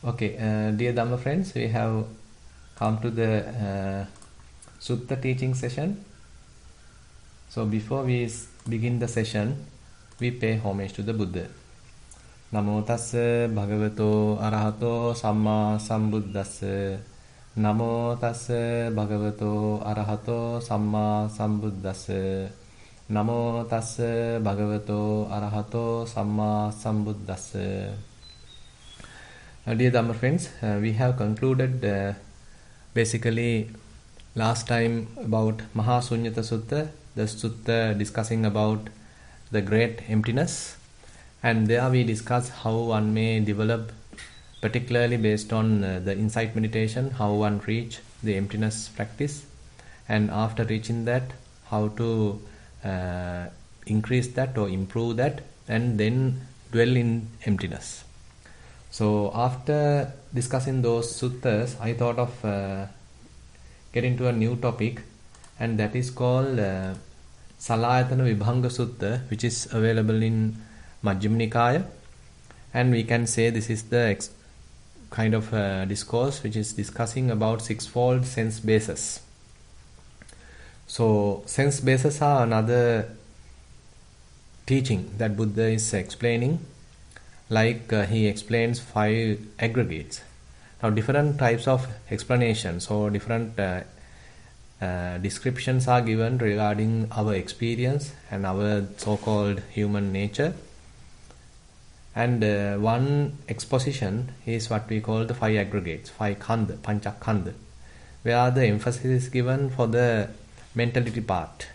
Okay, dear Dhamma friends, we have come to the Sutta teaching session. So before we begin the session, we pay homage to the Buddha. Namo tassa bhagavato arahato samma sambuddhassa. Namo tassa bhagavato arahato samma sambuddhassa. Namo tassa bhagavato arahato samma sambuddhassa. Dear Dhamma friends, we have concluded basically last time about Mahasunyata Sutta, the Sutta discussing about the great emptiness, and there we discussed how one may develop, particularly based on the insight meditation, how one reach the emptiness practice, and after reaching that, how to increase that or improve that, and then dwell in emptiness. So after discussing those suttas, I thought of getting to a new topic, and that is called Salayatana Vibhanga Sutta, which is available in Majjhima Nikaya, and we can say this is the kind of discourse which is discussing about sixfold sense bases. So sense bases are another teaching that Buddha is explaining. Like he explains 5 aggregates. Now different types of explanations or different descriptions are given regarding our experience and our so-called human nature. And one exposition is what we call the 5 aggregates, 5 khanda, panchakhanda, where the emphasis is given for the mentality part.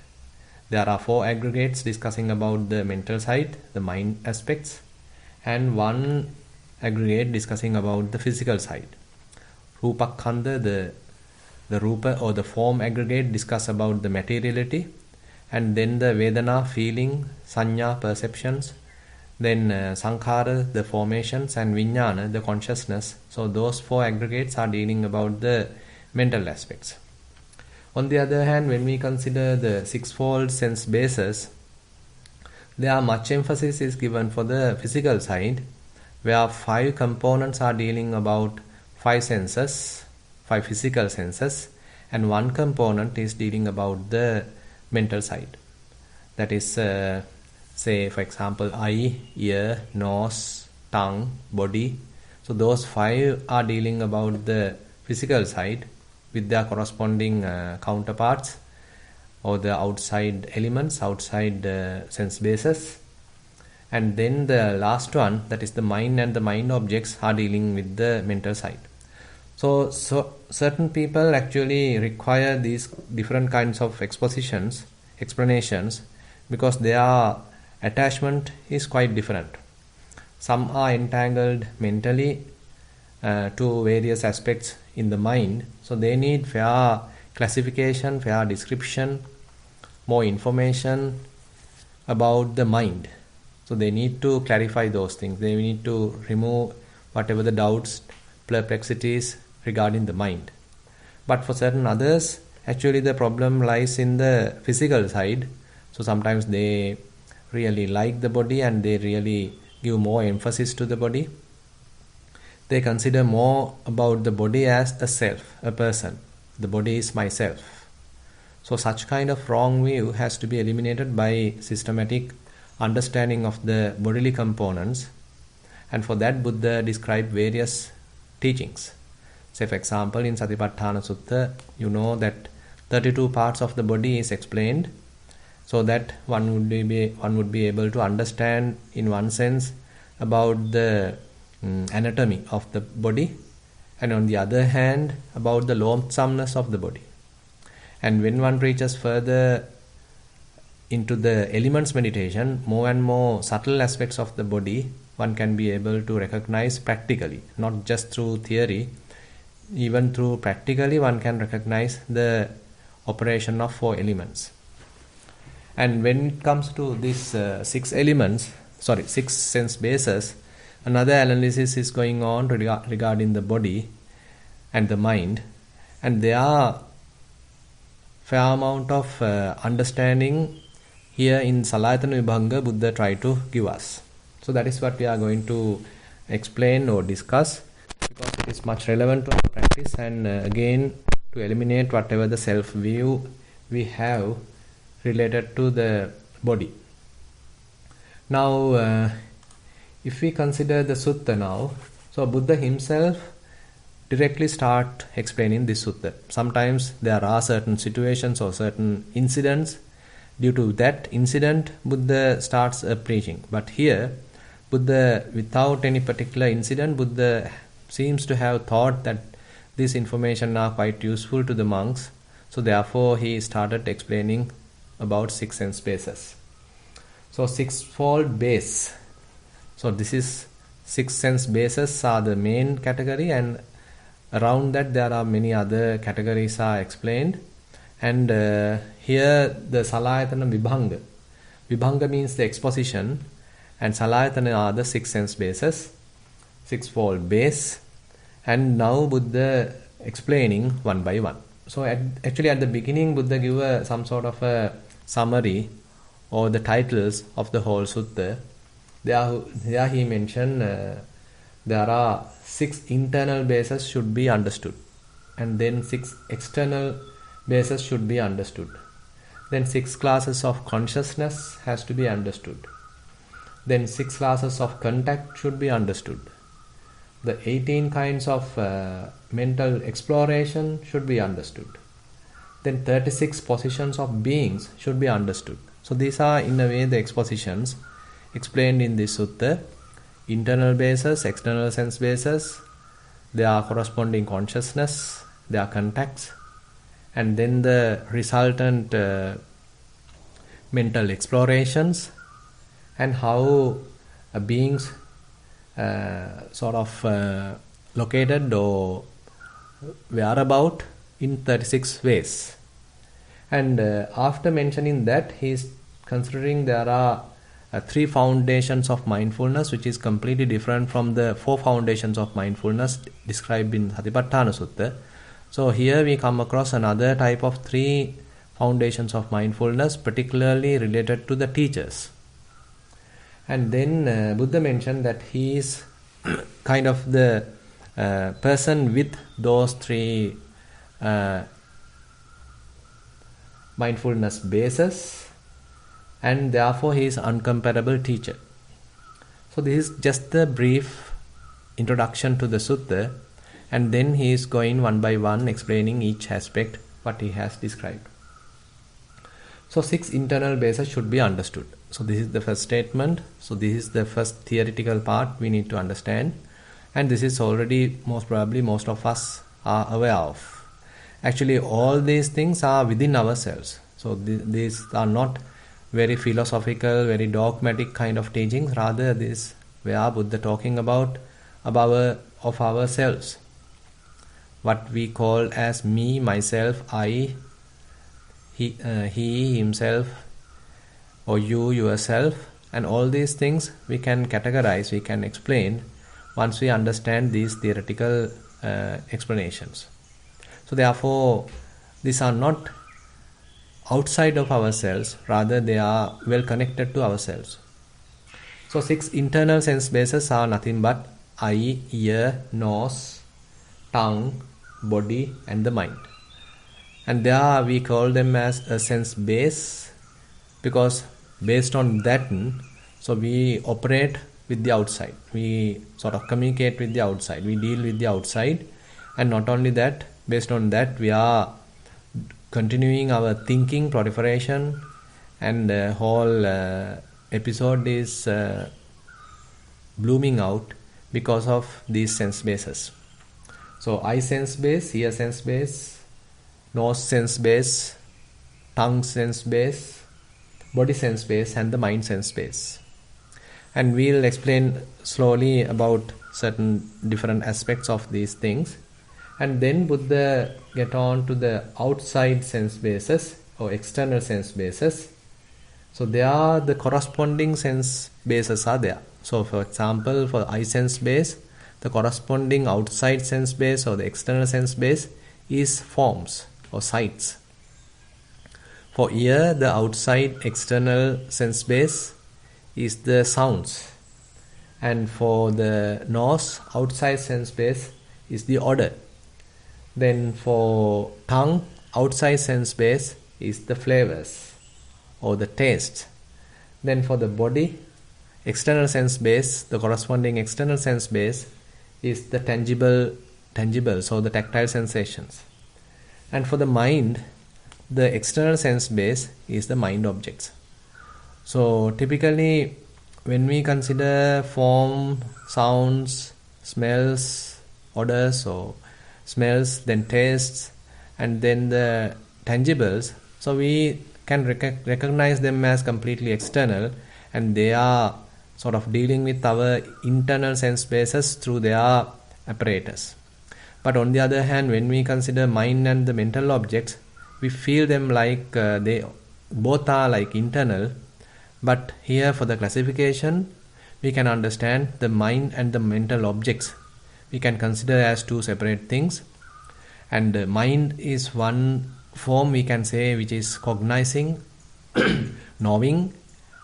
There are 4 aggregates discussing about the mental side, the mind aspects, and 1 aggregate discussing about the physical side. Rupakhanda, the rupa or the form aggregate, discuss about the materiality, and then the Vedana, feeling, Sanya, perceptions, then Sankhara, the formations, and Vijnana, the consciousness. So those 4 aggregates are dealing about the mental aspects. On the other hand, when we consider the sixfold sense bases, there are much emphasis is given for the physical side, where 5 components are dealing about 5 senses, 5 physical senses, and 1 component is dealing about the mental side. That is, say for example, eye, ear, nose, tongue, body. So those 5 are dealing about the physical side with their corresponding counterparts, or the outside elements, outside sense bases. And then the last one, that is the mind and the mind objects, are dealing with the mental side. So certain people actually require these different kinds of explanations, because their attachment is quite different. Some are entangled mentally to various aspects in the mind, so they need fair classification, fair description, more information about the mind. So they need to clarify those things. They need to remove whatever the doubts, perplexities regarding the mind. But for certain others, actually the problem lies in the physical side. So sometimes they really like the body and they really give more emphasis to the body. They consider more about the body as a self, a person. The body is myself. So such kind of wrong view has to be eliminated by systematic understanding of the bodily components. And for that, Buddha described various teachings. Say for example, in Satipatthana Sutta, you know that 32 parts of the body is explained, so that one would be able to understand in one sense about the anatomy of the body, and on the other hand about the loathsomeness of the body. And when one reaches further into the elements meditation, more and more subtle aspects of the body one can be able to recognize practically, not just through theory. Even through practically one can recognize the operation of 4 elements. And when it comes to these 6 sense bases, another analysis is going on regarding the body and the mind, and there are fair amount of understanding here in Salayatana Vibhanga Buddha tried to give us. So that is what we are going to explain or discuss, because is much relevant to our practice, and again to eliminate whatever the self view we have related to the body. Now if we consider the sutta now, so Buddha himself directly start explaining this sutta. Sometimes there are certain situations or certain incidents. Due to that incident, Buddha starts preaching. But here, Buddha, without any particular incident, Buddha seems to have thought that this information are quite useful to the monks. So therefore, he started explaining about 6 sense bases. So sixfold base. So this is 6 sense bases are the main category, and around that there are many other categories are explained. And here the Salayatana Vibhanga. Vibhanga means the exposition, and Salayatana are the 6 sense bases, sixfold base. And now Buddha explaining one by one. So actually at the beginning Buddha give some sort of a summary or the titles of the whole sutta. There he mentioned there are 6 internal bases should be understood, and then 6 external bases should be understood. Then 6 classes of consciousness has to be understood. Then 6 classes of contact should be understood. The 18 kinds of mental exploration should be understood. Then 36 positions of beings should be understood. So these are in a way the expositions explained in this sutta. Internal bases, external sense bases, their corresponding consciousness, their contacts, and then the resultant mental explorations, and how beings located or whereabout in 36 ways. And after mentioning that, he is considering there are 3 foundations of mindfulness, which is completely different from the 4 foundations of mindfulness described in Satipatthana Sutta. So here we come across another type of 3 foundations of mindfulness, particularly related to the teachers. And then Buddha mentioned that he is kind of the person with those 3 mindfulness bases, and therefore he is uncomparable teacher. So this is just the brief introduction to the sutta, and then he is going one by one explaining each aspect what he has described. So 6 internal bases should be understood. So this is the first statement. So this is the first theoretical part we need to understand, and this is already most probably most of us are aware of. Actually all these things are within ourselves. So these are not very philosophical, very dogmatic kind of teachings. Rather, this where Buddha talking about of ourselves, what we call as me, myself, I, he, himself, or you, yourself, and all these things we can categorize, we can explain once we understand these theoretical explanations. So therefore, these are not outside of ourselves, rather they are well connected to ourselves. So 6 internal sense bases are nothing but eye, ear, nose, tongue, body, and the mind. And there we call them as a sense base, because based on that, so we operate with the outside, we sort of communicate with the outside, we deal with the outside. And not only that, based on that we are continuing our thinking proliferation, and the whole episode is blooming out because of these sense bases. So eye sense base, ear sense base, nose sense base, tongue sense base, body sense base, and the mind sense base. And we'll explain slowly about certain different aspects of these things. And then Buddha get on to the outside sense bases or external sense bases. So there the corresponding sense bases are there. So for example, for eye sense base, the corresponding outside sense base or the external sense base is forms or sights. For ear, the outside external sense base is the sounds. And for the nose, outside sense base is the odor. Then for tongue, outside sense base is the flavors or the taste. Then for the body, external sense base, the corresponding external sense base is the tangible, so the tactile sensations. And for the mind, the external sense base is the mind objects. So typically when we consider form, sounds, smells, odors, or smells, then tastes, and then the tangibles, so we can recognize them as completely external, and they are sort of dealing with our internal sense bases through their apparatus. But on the other hand, when we consider mind and the mental objects, we feel them like they both are like internal. But here for the classification, we can understand the mind and the mental objects we can consider as two separate things. And mind is one form, we can say, which is cognizing, knowing,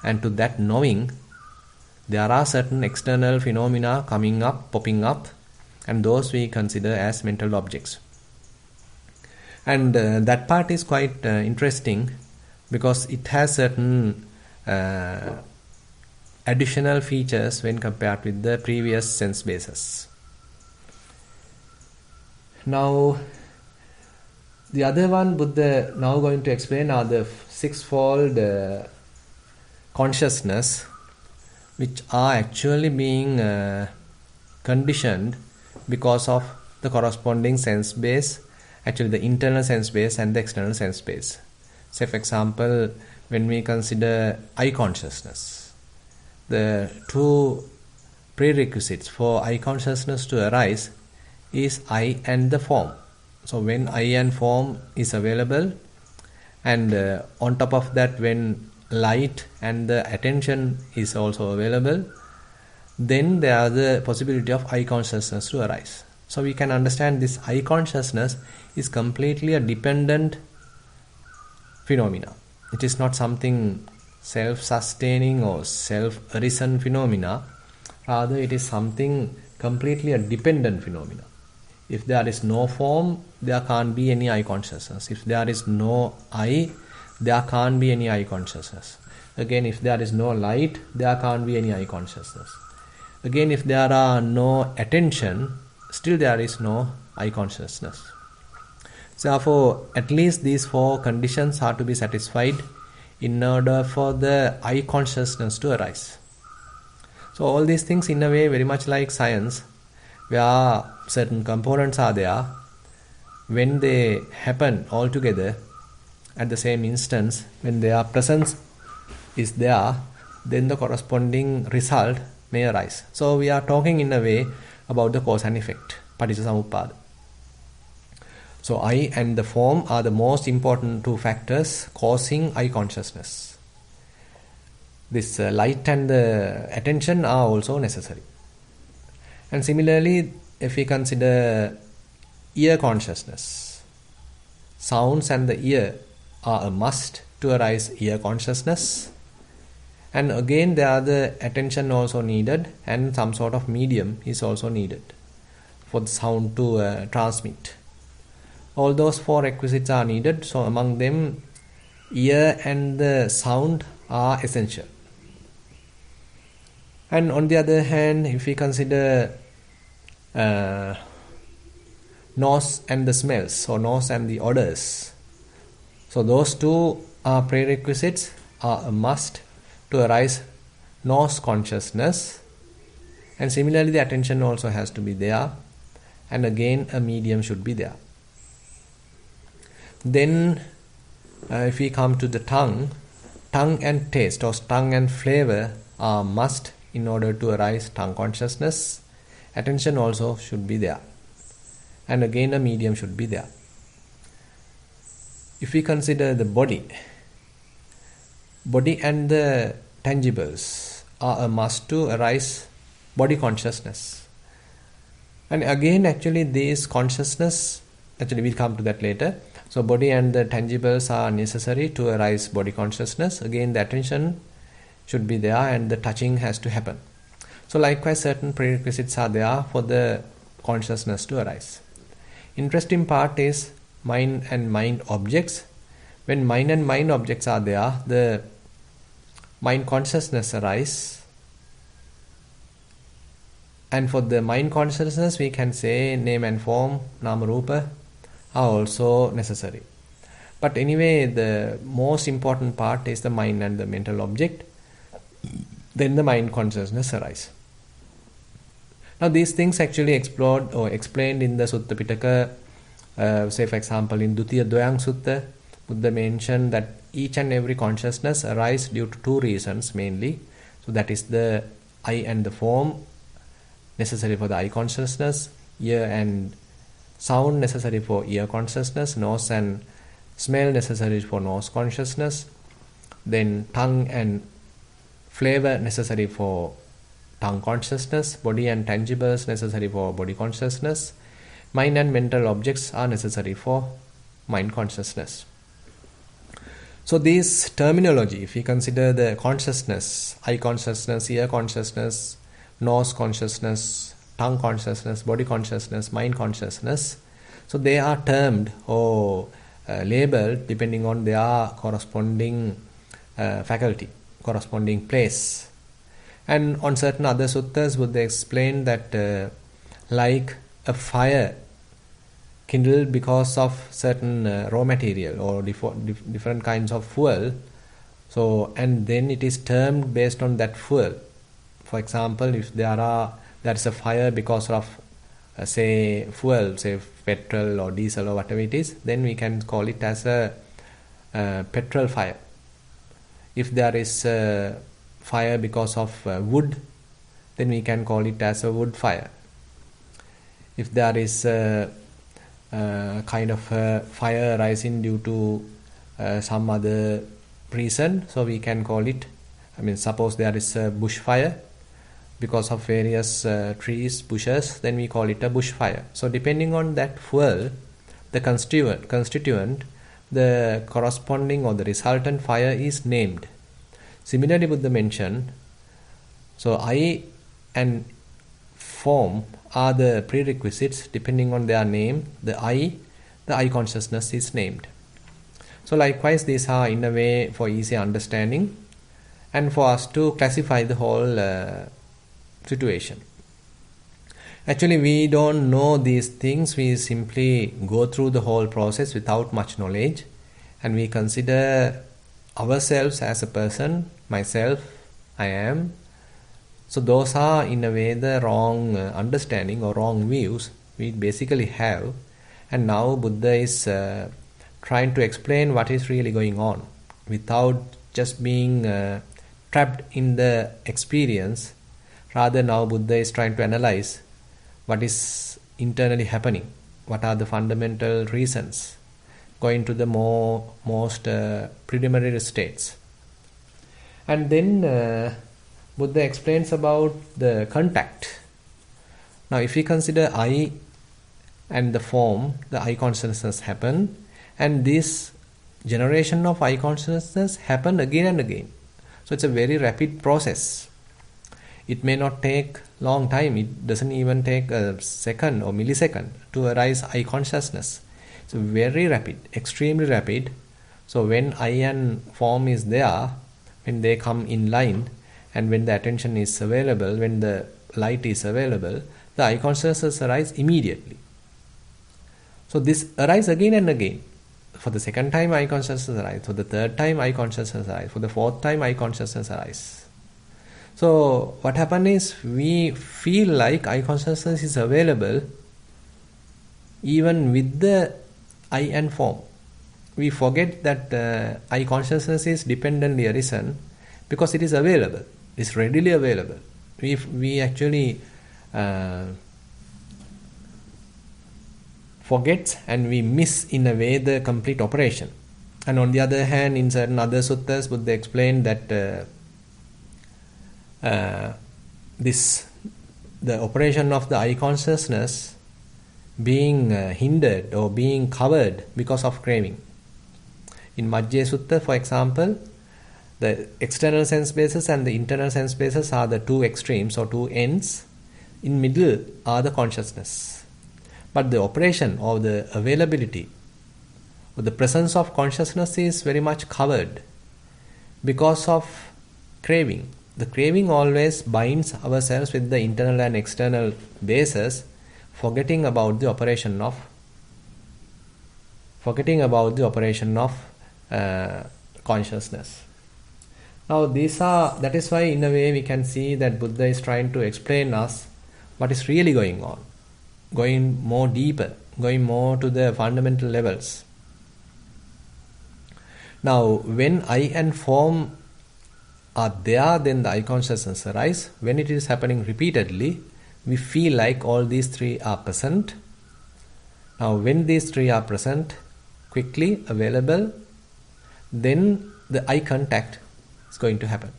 and to that knowing there are certain external phenomena coming up, popping up, and those we consider as mental objects. And that part is quite interesting because it has certain additional features when compared with the previous sense bases. Now, the other one Buddha now going to explain are the sixfold consciousness, which are actually being conditioned because of the corresponding sense base, actually the internal sense base and the external sense base. Say for example, when we consider eye consciousness, the two prerequisites for eye consciousness to arise is eye and the form. So when eye and form is available, and on top of that when light and the attention is also available, then there is the possibility of eye consciousness to arise. So we can understand this eye consciousness is completely a dependent phenomena. It is not something self-sustaining or self-arisen phenomena. Rather, it is something completely a dependent phenomena. If there is no form, there can't be any eye consciousness. If there is no eye, there can't be any eye consciousness. Again, if there is no light, there can't be any eye consciousness. Again, if there are no attention, still there is no eye consciousness. So therefore, at least these four conditions are to be satisfied in order for the eye consciousness to arise. So all these things in a way very much like science, where certain components are there. When they happen all together at the same instance, when their presence is there, then the corresponding result may arise. So we are talking in a way about the cause and effect, paticcasamuppada. So eye and the form are the most important two factors causing eye consciousness. This light and the attention are also necessary. And similarly, if we consider ear consciousness, sounds and the ear are a must to arise ear consciousness. And again, there are the attention also needed, and some sort of medium is also needed for the sound to transmit. All those four requisites are needed. So among them, ear and the sound are essential. And on the other hand, if we consider nose and the smells, or nose and the odors, so those two are prerequisites, are a must to arise nose consciousness. And similarly, the attention also has to be there, and again a medium should be there. Then if we come to the tongue and taste, or tongue and flavor are must in order to arise tongue consciousness. Attention also should be there, and again a medium should be there. If we consider the body and the tangibles are a must to arise body consciousness. And again, actually these consciousness, actually we'll come to that later. So body and the tangibles are necessary to arise body consciousness. Again, the attention should be there, and the touching has to happen. So likewise, certain prerequisites are there for the consciousness to arise. Interesting part is mind and mind objects. When mind and mind objects are there, the mind consciousness arise. And for the mind consciousness, we can say name and form, nama rupa, are also necessary. But anyway, the most important part is the mind and the mental object. Then the mind consciousness arise. Now these things actually explored or explained in the Sutta Pitaka. Say for example in Dutiya Dvayang Sutta, Buddha mentioned that each and every consciousness arises due to two reasons mainly. So that is the eye and the form necessary for the eye consciousness, ear and sound necessary for ear consciousness, nose and smell necessary for nose consciousness, then tongue and flavor necessary for tongue consciousness, body and tangibles necessary for body consciousness, mind and mental objects are necessary for mind consciousness. So this terminology, if we consider the consciousness, eye consciousness, ear consciousness, nose consciousness, tongue consciousness, body consciousness, mind consciousness, so they are termed or labeled depending on their corresponding faculty, corresponding place. And on certain other suttas, Buddha explained that like a fire kindled because of certain raw material or different kinds of fuel, so and then it is termed based on that fuel. For example, if there is a fire because of say fuel, say petrol or diesel or whatever it is, then we can call it as a petrol fire. If there is a fire because of wood, then we can call it as a wood fire. If there is a kind of a fire rising due to some other reason, so we can call it, suppose there is a bush fire because of various trees, bushes, then we call it a bush fire. So depending on that fuel, the constituent, the corresponding or the resultant fire is named. Similarly, Buddha mentioned, so eye and form are the prerequisites. Depending on their name, the eye consciousness is named. So likewise, these are in a way for easy understanding and for us to classify the whole situation. Actually, we don't know these things. We simply go through the whole process without much knowledge, and we consider ourselves as a person, myself, I am. So those are in a way the wrong understanding or wrong views we basically have. And now Buddha is trying to explain what is really going on without just being trapped in the experience. Rather, now Buddha is trying to analyze what is internally happening, what are the fundamental reasons, going to the most preliminary states. And then Buddha explains about the contact. Now if we consider eye and the form, the eye consciousness happen, and this generation of eye consciousness happen again and again. So it's a very rapid process. It may not take long time. It doesn't even take a second or millisecond to arise eye consciousness. It's very rapid, extremely rapid. So when eye and form is there, when they come in line, and when the attention is available, when the light is available, the eye consciousness arises immediately. So this arises again and again. For the second time, eye consciousness arises. For the third time, eye consciousness arises. For the fourth time, eye consciousness arises. So what happens is we feel like eye consciousness is available even with the eye and form. We forget that eye consciousness is dependently arisen because it is available. It's readily available. We actually forget and we miss in a way the complete operation. And on the other hand, in certain other suttas, Buddha explained that the operation of the eye consciousness being hindered or being covered because of craving. In Majjhya Sutta, for example, the external sense bases and the internal sense bases are the two extremes or two ends. In middle are the consciousness. But the operation or the availability or the presence of consciousness is very much covered because of craving. The craving always binds ourselves with the internal and external bases, forgetting about the operation of consciousness. Now that is why in a way we can see that Buddha is trying to explain us what is really going on, going more deeper, going more to the fundamental levels. Now when I and form are there, then the I consciousness arises. When it is happening repeatedly, we feel like all these three are present. Now when these three are present, quickly available, then the eye contact is going to happen.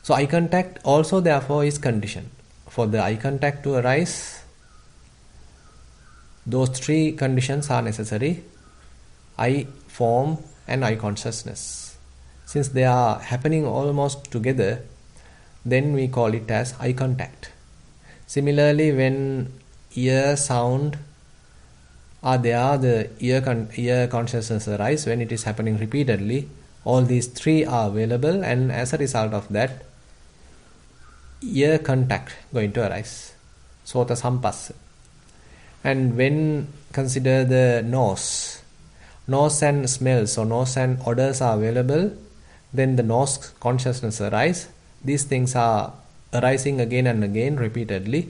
So eye contact also therefore is conditioned. For the eye contact to arise, those three conditions are necessary: eye, form and eye consciousness. Since they are happening almost together, then we call it as eye contact. Similarly, when ear, sound are there, the ear consciousness arises. When it is happening repeatedly, all these three are available, and as a result of that, ear contact going to arise. Sota sampassa. And when consider the nose and smells, or nose and odors are available, then the nose consciousness arise. These things are arising again and again repeatedly.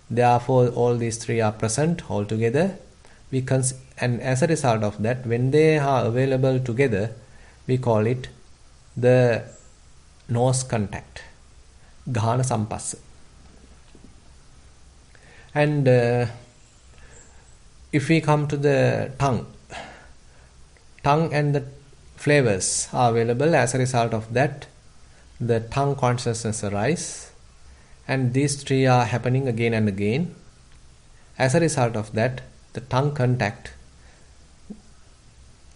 Therefore, all these three are present all together. And as a result of that, when they are available together, we call it the nose contact, ghana sampassa. And if we come to the tongue and the flavors are available. As a result of that, the tongue consciousness arises, and these three are happening again and again. As a result of that, the tongue contact,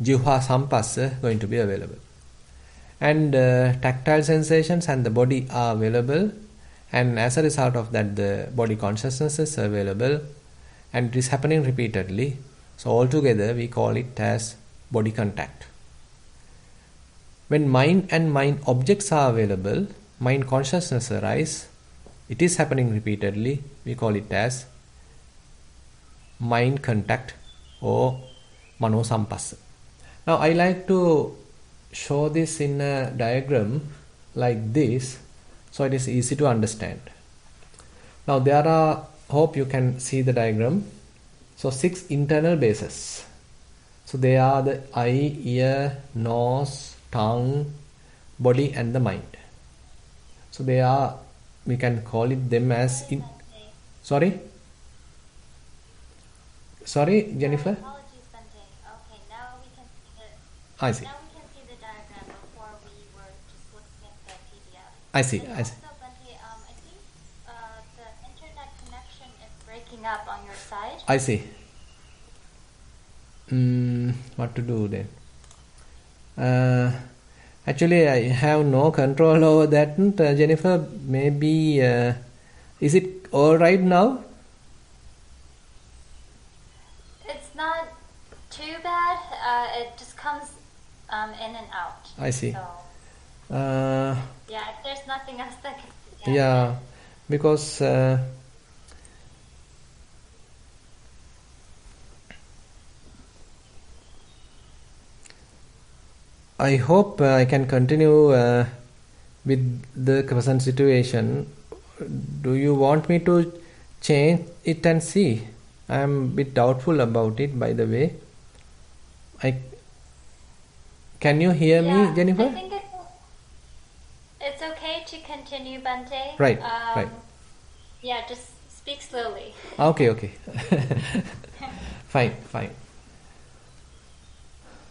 jihva sampassa, going to be available. And tactile sensations and the body are available, and as a result of that, the body consciousness is available, and it is happening repeatedly. So altogether we call it as body contact. When mind and mind objects are available, mind consciousness arises, it is happening repeatedly, we call it as mind contact or mano sampassa. Now I like to show this in a diagram like this, so it is easy to understand. Now there are, hope you can see the diagram. So 6 internal bases. So they are the eye, ear, nose, tongue, body and the mind. So they are, we can call it them as sorry Jennifer. Apologies, Bante. Okay, now we can see the. I see. Now we can see the diagram. Before we were just looking at the PDF. I see. And also, Bante, I think the internet connection is breaking up on your side. I see. What to do then? Actually, I have no control over that. Jennifer, maybe is it all right now? It's not too bad. It just comes in and out. I see. So, yeah, if there's nothing else that can. Yeah, because I hope I can continue with the present situation. Do you want me to change it and see? I am a bit doubtful about it, by the way. Can you hear me, Jennifer? I think it's okay to continue, Bante. Right, right. Yeah, just speak slowly. Okay. Fine.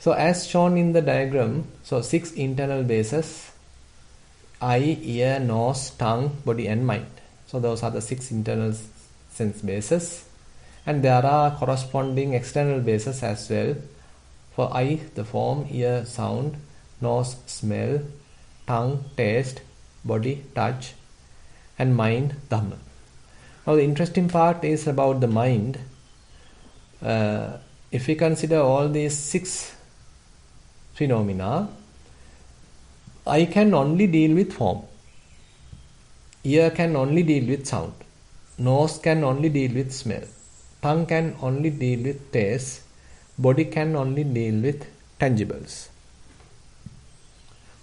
So as shown in the diagram, so 6 internal bases: eye, ear, nose, tongue, body and mind. So those are the 6 internal sense bases. And there are corresponding external bases as well. For eye, the form, ear, sound, nose, smell, tongue, taste, body, touch, and mind, dhamma. Now the interesting part is about the mind. If we consider all these 6 phenomena, eye can only deal with form, ear can only deal with sound, nose can only deal with smell, tongue can only deal with taste, body can only deal with tangibles.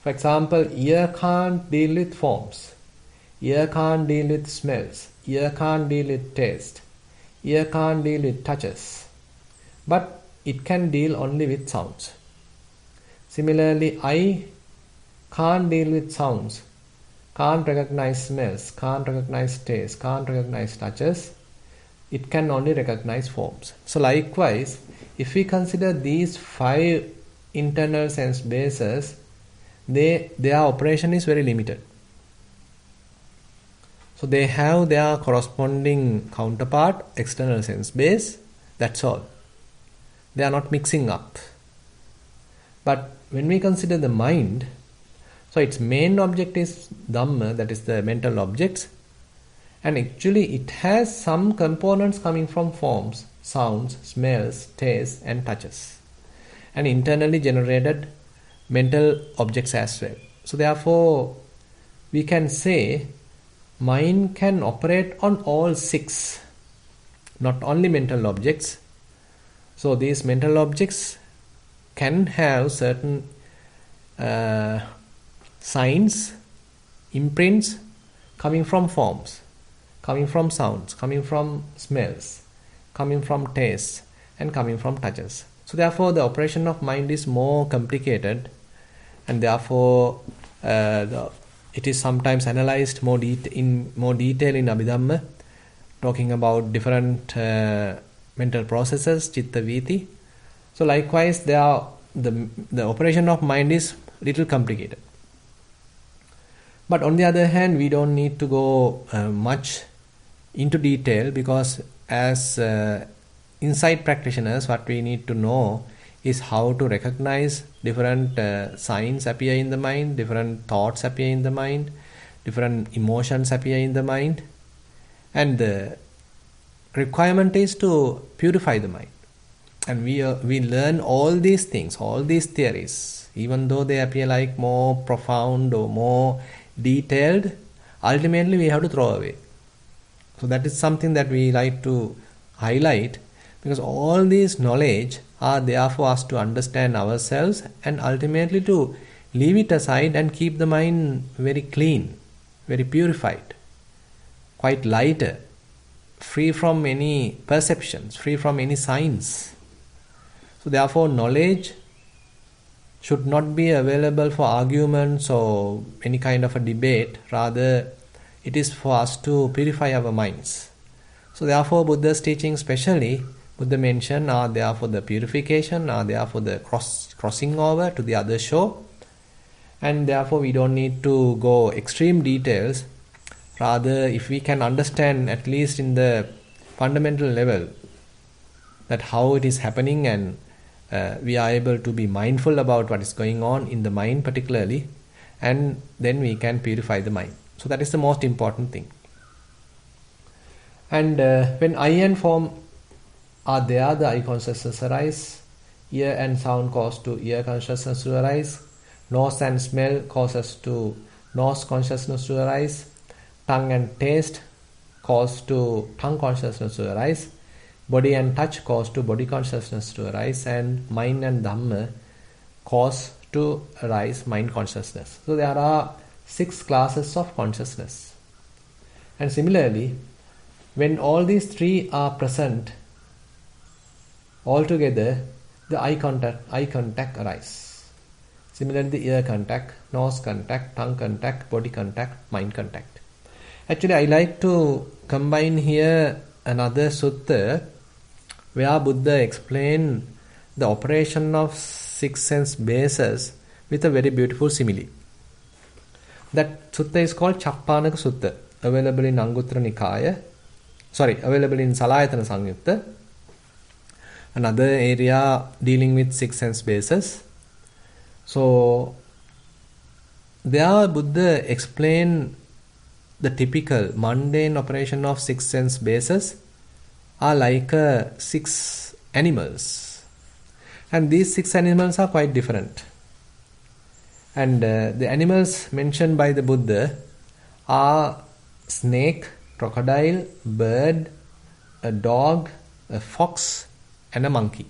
For example, ear can't deal with forms, ear can't deal with smells, ear can't deal with taste, ear can't deal with touches, but it can deal only with sounds. Similarly, eye can't deal with sounds, can't recognize smells, can't recognize taste, can't recognize touches. It can only recognize forms. So likewise, if we consider these 5 internal sense bases, their operation is very limited. So they have their corresponding counterpart, external sense base, that's all. They are not mixing up. But when we consider the mind, so its main object is Dhamma, that is the mental objects, and actually it has some components coming from forms, sounds, smells, tastes and touches, and internally generated mental objects as well. So therefore we can say mind can operate on all 6, not only mental objects. So these mental objects can have certain signs, imprints coming from forms, coming from sounds, coming from smells, coming from tastes and coming from touches. So therefore the operation of mind is more complicated, and therefore it is sometimes analyzed in more detail in Abhidhamma, talking about different mental processes, chitta viti. So likewise the operation of mind is little complicated. But on the other hand, we don't need to go much into detail, because as insight practitioners, what we need to know is how to recognize different signs appear in the mind, different thoughts appear in the mind, different emotions appear in the mind, and the requirement is to purify the mind. And we learn all these things, all these theories, even though they appear like more profound or more detailed, ultimately we have to throw away. So that is something that we like to highlight, because all these knowledge are there for us to understand ourselves and ultimately to leave it aside and keep the mind very clean, very purified, quite lighter, free from any perceptions, free from any signs. So therefore knowledge should not be available for arguments or any kind of a debate. Rather, it is for us to purify our minds. So therefore Buddha's teaching, especially Buddha mentioned, are there for the purification, are there for the crossing over to the other shore. And therefore we don't need to go extreme details. Rather, if we can understand at least in the fundamental level that how it is happening, and we are able to be mindful about what is going on in the mind particularly, and then we can purify the mind. So that is the most important thing. And when eye and form are there, the eye consciousness arise, ear and sound cause to ear consciousness to arise, nose and smell causes to nose consciousness to arise, tongue and taste cause to tongue consciousness to arise, body and touch cause to body consciousness to arise, and mind and Dhamma cause to arise mind consciousness. So there are 6 classes of consciousness. And similarly, when all these 3 are present altogether, the eye contact arise. Similarly, the ear contact, nose contact, tongue contact, body contact, mind contact. Actually, I like to combine here another sutta where Buddha explained the operation of 6 sense bases with a very beautiful simile. That sutta is called Chappanaka Sutta, available in Anguttara Nikaya, available in Salayatana Samyutta, another area dealing with 6 sense bases. So there Buddha explained the typical mundane operation of six sense bases are like six animals. And these six animals are quite different. And the animals mentioned by the Buddha are snake, crocodile, bird, a dog, a fox, and a monkey.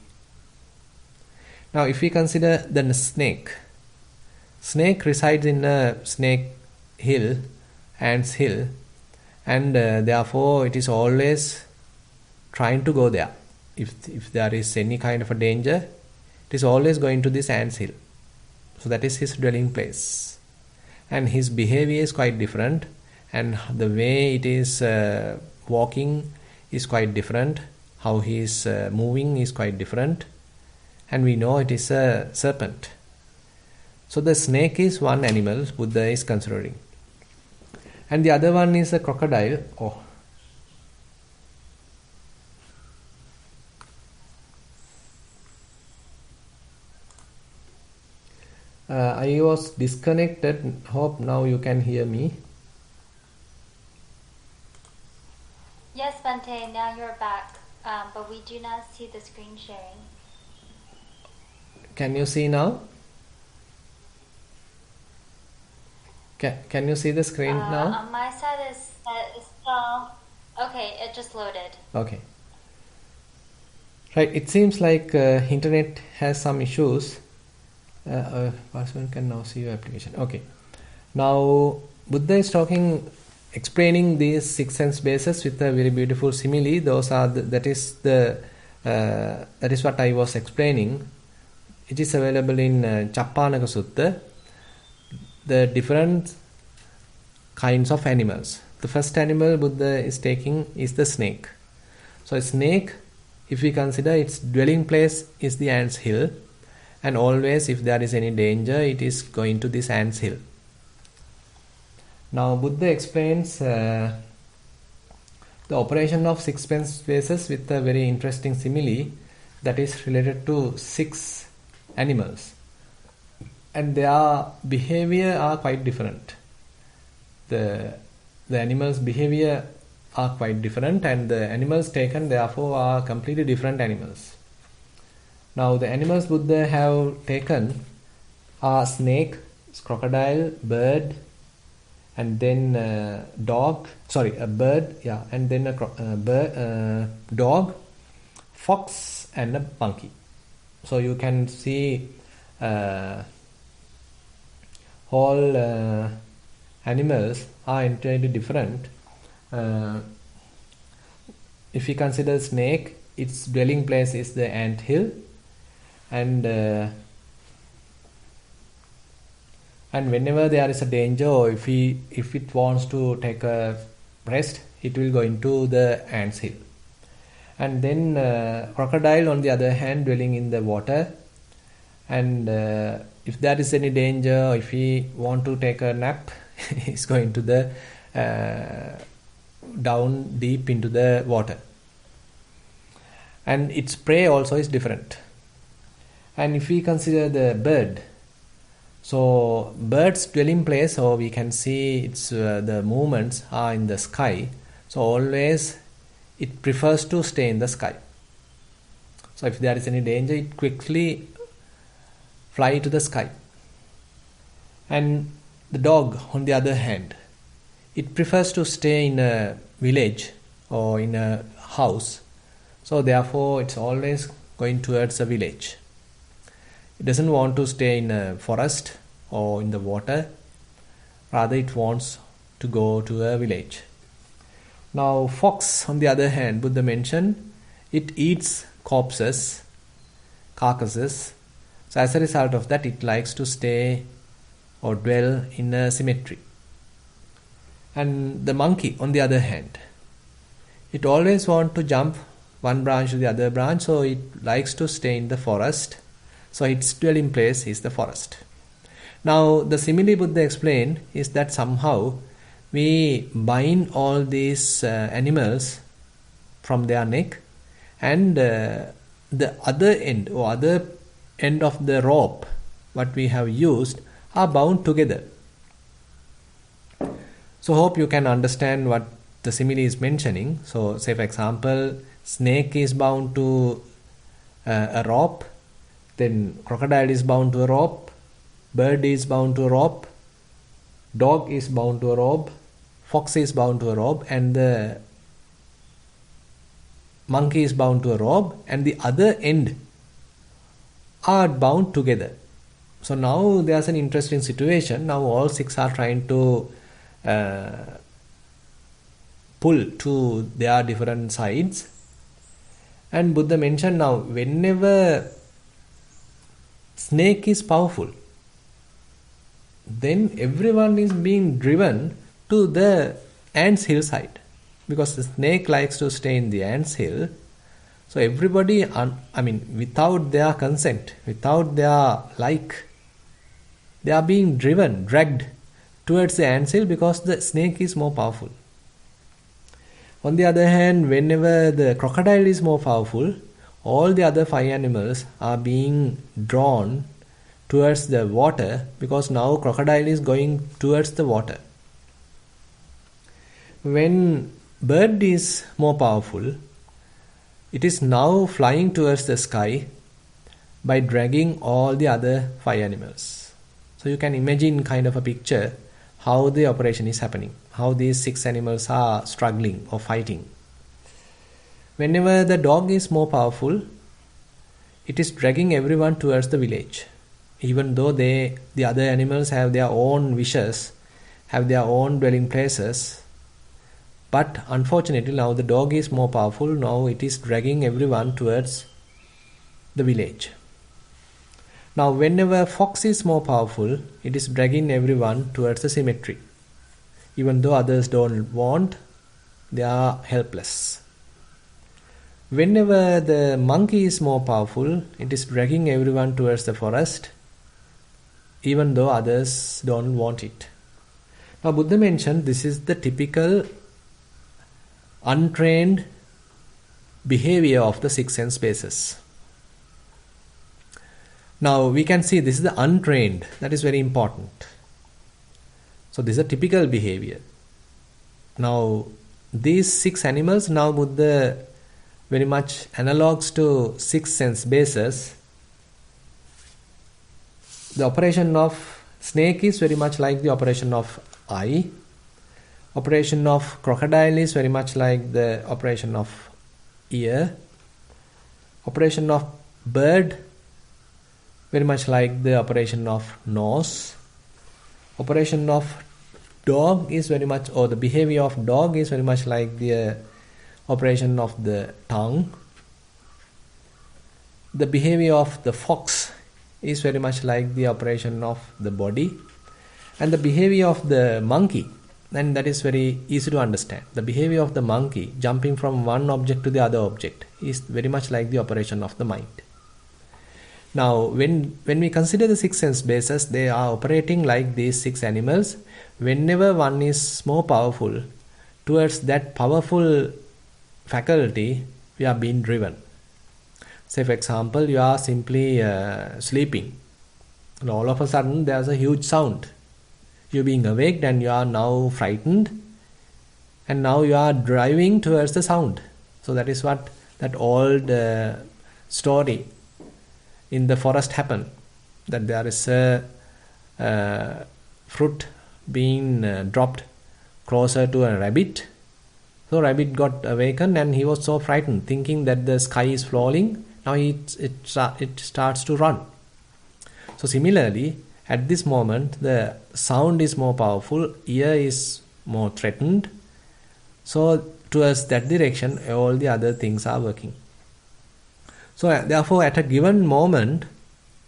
Now, if we consider the snake resides in a snake hill, ants hill, and therefore it is always trying to go there. If there is any kind of a danger, it is always going to this ants hill. So that is his dwelling place. And his behavior is quite different, and the way it is walking is quite different. How he is moving is quite different. And we know it is a serpent. So the snake is one animal Buddha is considering. And the other one is a crocodile. I was disconnected. Hope now you can hear me. Yes, Bante, now you're back, but we do not see the screen sharing. Can you see now? Can you see the screen now? On my side is still... Okay, it just loaded. Okay. Right, it seems like internet has some issues. Person can now see your application. Okay. Now, Buddha is explaining these six sense bases with a very beautiful simile. That is what I was explaining. It is available in Chappanaka Sutta. The different kinds of animals. The first animal Buddha is taking is the snake. So a snake, if we consider its dwelling place is the ants hill, and always if there is any danger, it is going to this ants hill. Now Buddha explains the operation of six sense bases with a very interesting simile that is related to six animals. And their behavior are quite different. The animals' behavior are quite different, and the animals taken therefore are completely different animals. Now the animals Buddha have taken are snake, crocodile, bird, and then a bird, and then a dog, fox, and a monkey. So you can see all animals are entirely different. If you consider snake, its dwelling place is the ant hill, and whenever there is a danger, or if it wants to take a rest, it will go into the ants hill. And then crocodile, on the other hand, dwelling in the water, and if there is any danger, or if he want to take a nap, he's going to the down deep into the water. And its prey also is different. And if we consider the bird, so bird's dwelling place, or we can see its the movements are in the sky. So always it prefers to stay in the sky. So if there is any danger, it quickly fly to the sky. And the dog, on the other hand, it prefers to stay in a village or in a house. So therefore it's always going towards a village. It doesn't want to stay in a forest or in the water. Rather, it wants to go to a village. Now, fox, on the other hand, Buddha mentioned, it eats corpses, carcasses. So as a result of that, it likes to stay or dwell in a cemetery. And the monkey, on the other hand, it always wants to jump one branch to the other branch, so it likes to stay in the forest. So its dwelling place is the forest. Now, the simile Buddha explained is that somehow we bind all these animals from their neck, and the other end or other end of the rope what we have used are bound together. So hope you can understand what the simile is mentioning. So say for example, snake is bound to a rope, then crocodile is bound to a rope, bird is bound to a rope, dog is bound to a rope, fox is bound to a rope, and the monkey is bound to a rope, and the other end are bound together. So now there's an interesting situation. Now all six are trying to pull to their different sides. And Buddha mentioned now, whenever snake is powerful, then everyone is being driven to the ant's hill side. Because the snake likes to stay in the ant's hill. So everybody, without their consent, without their they are being dragged towards the ant's hill because the snake is more powerful. On the other hand, whenever the crocodile is more powerful, all the other five animals are being drawn towards the water because now crocodile is going towards the water. When bird is more powerful, it is now flying towards the sky by dragging all the other five animals. So you can imagine kind of a picture how the operation is happening, how these six animals are struggling or fighting. Whenever the dog is more powerful, it is dragging everyone towards the village. Even though the other animals have their own wishes, have their own dwelling places, but unfortunately now the dog is more powerful, now it is dragging everyone towards the village. Now whenever fox is more powerful, it is dragging everyone towards the cemetery. Even though others don't want, they are helpless. Whenever the monkey is more powerful, it is dragging everyone towards the forest, even though others don't want it. Now Buddha mentioned this is the typical untrained behavior of the six sense bases. Now we can see this is the untrained, that is very important. So this is a typical behavior. Now these six animals, now Buddha very much analogs to six sense bases. The operation of snake is very much like the operation of eye. Operation of crocodile is very much like the operation of ear. Operation of bird very much like the operation of nose. Operation of dog is very much, or the behavior of dog is very much like the operation of the tongue. The behavior of the fox is very much like the operation of the body. And the behavior of the monkey, and that is very easy to understand. The behavior of the monkey jumping from one object to the other object is very much like the operation of the mind. Now, when we consider the six sense bases, they are operating like these six animals. Whenever one is more powerful, towards that powerful faculty, we are being driven. Say, for example, you are simply sleeping, and all of a sudden there's a huge sound. You're being awaked and you are now frightened, and now you are driving towards the sound. So that is what that old story in the forest happened, that there is a fruit being dropped closer to a rabbit. So rabbit got awakened and he was so frightened, thinking that the sky is falling. Now it starts to run. So similarly, at this moment, the sound is more powerful, ear is more threatened. So towards that direction, all the other things are working. So therefore, at a given moment,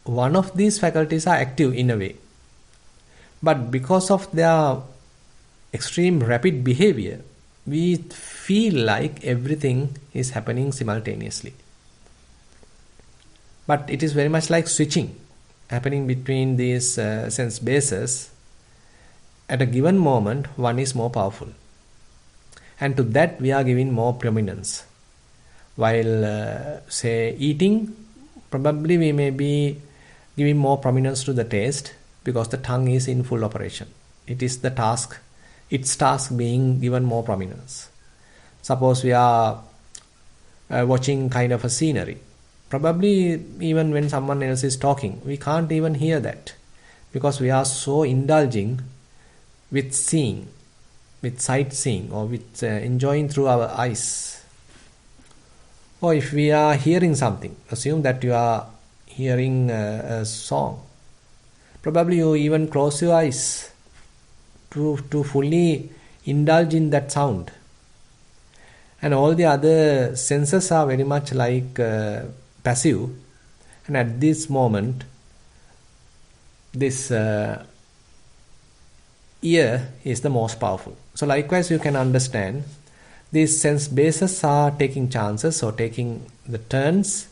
one of these faculties are active in a way. But because of their extreme rapid behavior, we feel like everything is happening simultaneously. But it is very much like switching happening between these sense bases. At a given moment, one is more powerful. And to that we are giving more prominence. While, say, eating, probably we may be giving more prominence to the taste because the tongue is in full operation. It is the task its task being given more prominence. Suppose we are watching kind of a scenery. Probably even when someone else is talking, we can't even hear that because we are so indulging with seeing, with sightseeing, or with enjoying through our eyes. Or if we are hearing something, assume that you are hearing a song. Probably you even close your eyes to fully indulge in that sound. And all the other senses are very much like passive. And at this moment, this ear is the most powerful. So likewise, you can understand these sense bases are taking chances or taking the turns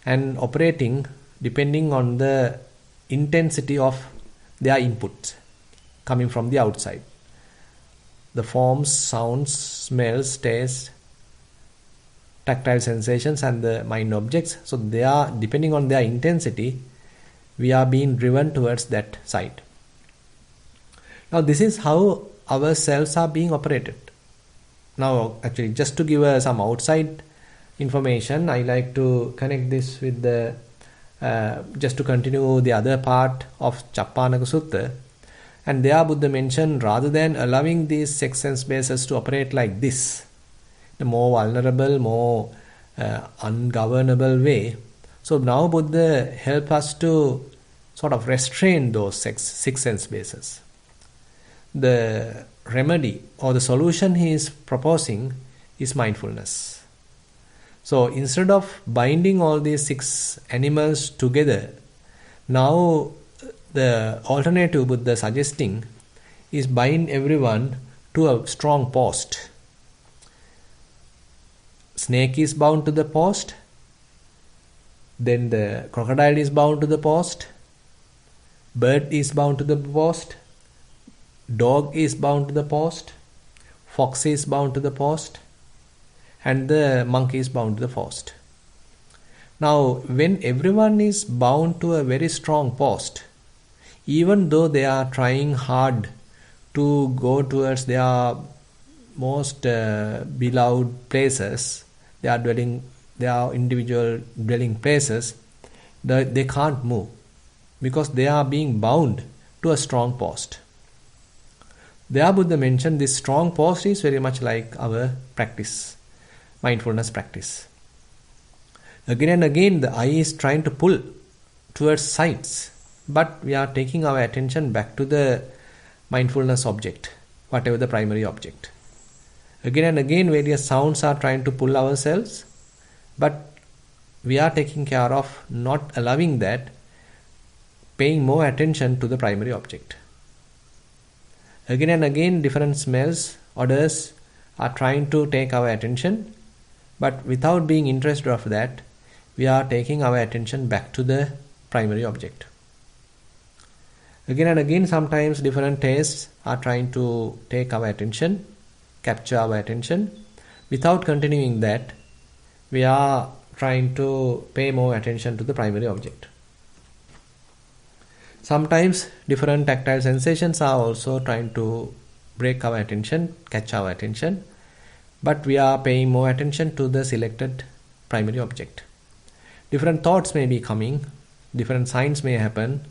and operating depending on the intensity of their input coming from the outside. The forms, sounds, smells, taste, tactile sensations and the mind objects. So they are, depending on their intensity, we are being driven towards that side. Now this is how our cells are being operated. Now actually just to give some outside information, I like to connect this with the just to continue the other part of Chappanaka Sutta. And there Buddha mentioned, rather than allowing these six sense bases to operate like this, the more vulnerable, more ungovernable way. So now Buddha help us to sort of restrain those six sense bases. The remedy or the solution he is proposing is mindfulness. So instead of binding all these six animals together, now the alternative Buddha suggesting is bind everyone to a strong post. Snake is bound to the post, then the crocodile is bound to the post, bird is bound to the post, dog is bound to the post, fox is bound to the post, and the monkey is bound to the post. Now, when everyone is bound to a very strong post, even though they are trying hard to go towards their most beloved places, their individual dwelling places, they can't move because they are being bound to a strong post. There Buddha mentioned this strong post is very much like our practice, mindfulness practice. Again and again the eye is trying to pull towards sights, but we are taking our attention back to the mindfulness object, whatever the primary object. Again and again various sounds are trying to pull ourselves, but we are taking care of not allowing that, paying more attention to the primary object. Again and again different smells, odors are trying to take our attention, but without being interested of that, we are taking our attention back to the primary object. Again and again sometimes different tastes are trying to take our attention, capture our attention. Without continuing that, we are trying to pay more attention to the primary object. Sometimes different tactile sensations are also trying to break our attention, catch our attention, but we are paying more attention to the selected primary object. Different thoughts may be coming, different signs may happen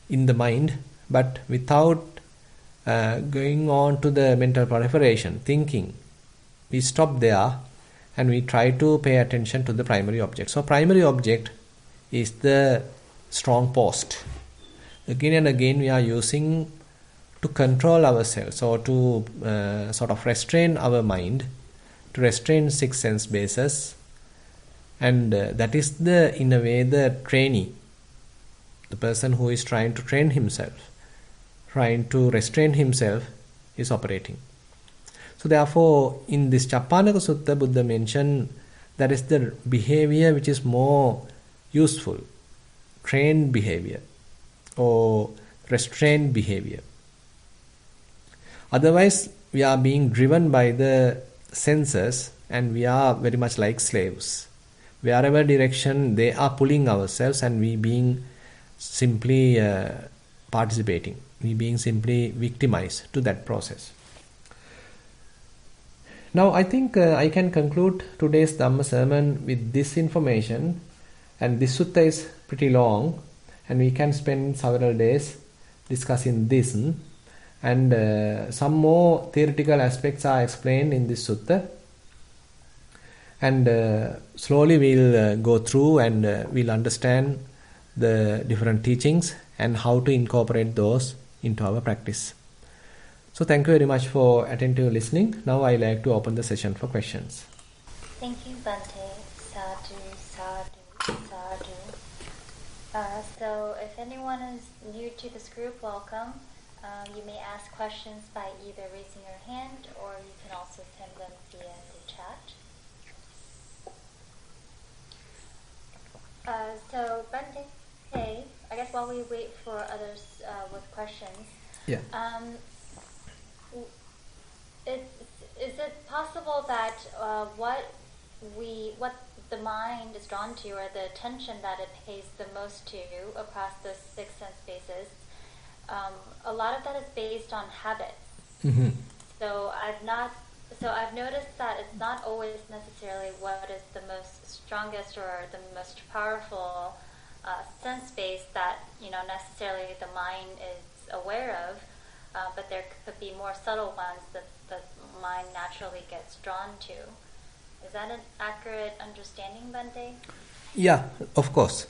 in the mind, but without going on to the mental proliferation, thinking, we stop there and we try to pay attention to the primary object. So primary object is the strong post. Again and again we are using to control ourselves or to sort of restrain our mind, to restrain six sense bases, and that is in a way the trainee, the person who is trying to train himself, trying to restrain himself is operating. So therefore in this Chappanaka Sutta Buddha mentioned that is the behavior which is more useful, trained behavior or restrained behavior. Otherwise we are being driven by the senses and we are very much like slaves. Wherever direction they are pulling ourselves and we being simply participating. We being simply victimized to that process. Now I think I can conclude today's Dhamma sermon with this information, and this sutta is pretty long and we can spend several days discussing this, and some more theoretical aspects are explained in this sutta, and slowly we'll go through and we'll understand the different teachings and how to incorporate those into our practice. So thank you very much for attentive listening. Now I like to open the session for questions. Thank you, Bhante. Sadhu, sadhu, sadhu. So if anyone is new to this group, welcome. You may ask questions by either raising your hand or you can also send them via the chat. So Bhante, hey, I guess while we wait for others with questions, Yeah. Is it possible that what the mind is drawn to, or the attention that it pays the most to across the 6 sense bases, a lot of that is based on habits. Mm-hmm. So I've noticed that it's not always necessarily what is the most strongest or the most powerful sense base that necessarily the mind is aware of, but there could be more subtle ones that the mind naturally gets drawn to. Is that an accurate understanding, Bhante? Yeah, of course.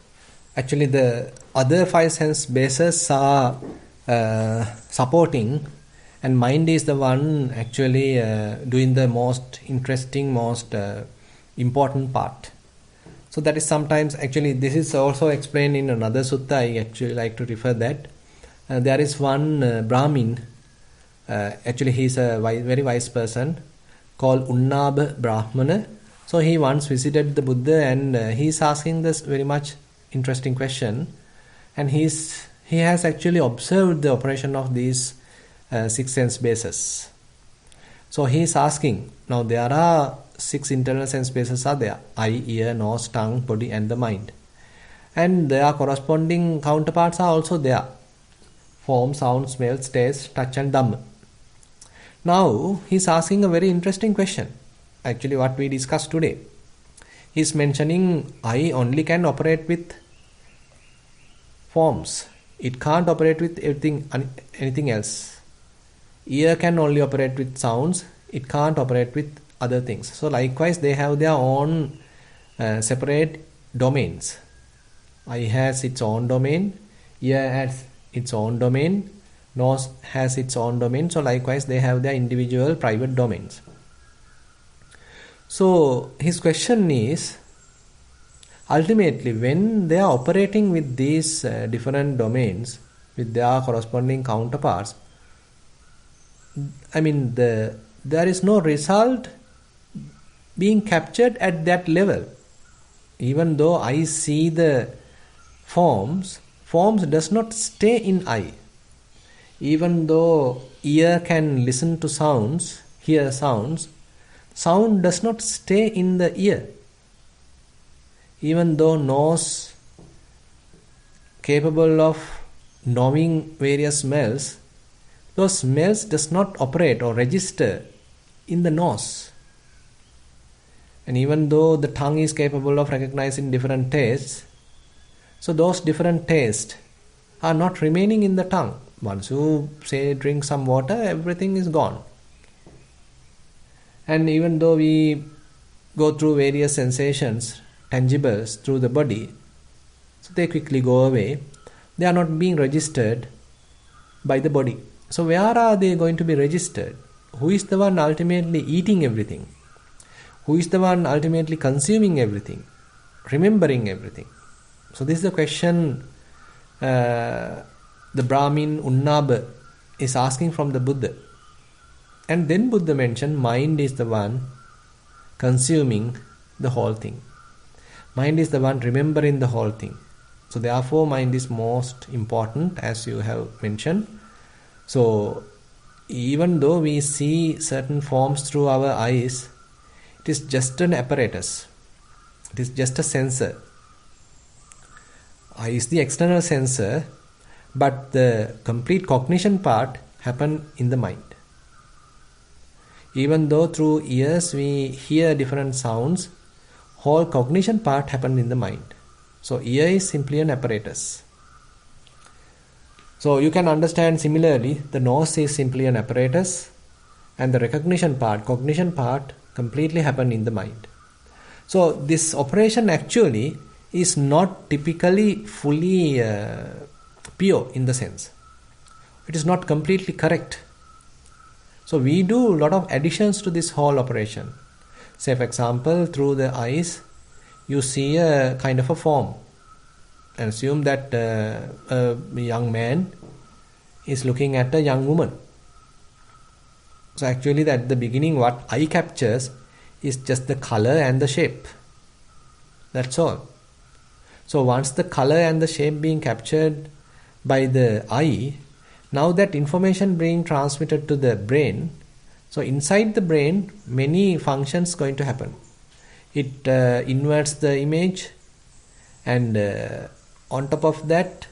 Actually, the other 5 sense bases are supporting, and mind is the one actually doing the most interesting, most important part. So that is sometimes, actually, this is also explained in another sutta. I actually like to refer that. There is one Brahmin, actually he is a very wise person called Unnaba Brahmana. So he once visited the Buddha, and he is asking this very much interesting question, and he has actually observed the operation of these 6 sense bases. So he is asking, now there are 6 internal sense bases are there: eye, ear, nose, tongue, body and the mind, and their corresponding counterparts are also there: form, sound, smell, taste, touch and Dhamma. Now he is asking a very interesting question, actually what we discussed today. He is mentioning eye only can operate with forms, it can't operate with anything else. Ear can only operate with sounds, it can't operate with other things. So likewise they have their own separate domains. Eye has its own domain, ear has its own domain, nose has its own domain. So likewise they have their individual private domains. So his question is, ultimately when they are operating with these different domains with their corresponding counterparts, there is no result being captured at that level. Even though I see the forms does not stay in eye. Even though ear can listen to sounds, hear sounds, sound does not stay in the ear. Even though nose capable of knowing various smells, those smells does not operate or register in the nose. And even though the tongue is capable of recognizing different tastes, so those different tastes are not remaining in the tongue. Once you say drink some water, everything is gone. And even though we go through various sensations, tangibles through the body, so they quickly go away. They are not being registered by the body. So where are they going to be registered? Who is the one ultimately eating everything? Who is the one ultimately consuming everything? Remembering everything? So this is the question the Brahmin Unnaba is asking from the Buddha. And then Buddha mentioned mind is the one consuming the whole thing. Mind is the one remembering the whole thing. So therefore mind is most important, as you have mentioned. So even though we see certain forms through our eyes, it is just an apparatus. It is just a sensor. Eye is the external sensor, but the complete cognition part happen in the mind. Even though through ears we hear different sounds, whole cognition part happen in the mind. So ear is simply an apparatus. So you can understand similarly, the nose is simply an apparatus, and the recognition part, cognition part, completely happen in the mind. So this operation actually is not typically fully pure in the sense. It is not completely correct. So we do a lot of additions to this whole operation. Say for example, through the eyes, you see a kind of a form. And assume that a young man is looking at a young woman. So actually at the beginning what eye captures is just the color and the shape. That's all. So once the color and the shape being captured by the eye, now that information being transmitted to the brain, so inside the brain many functions going to happen. It inverts the image, and on top of that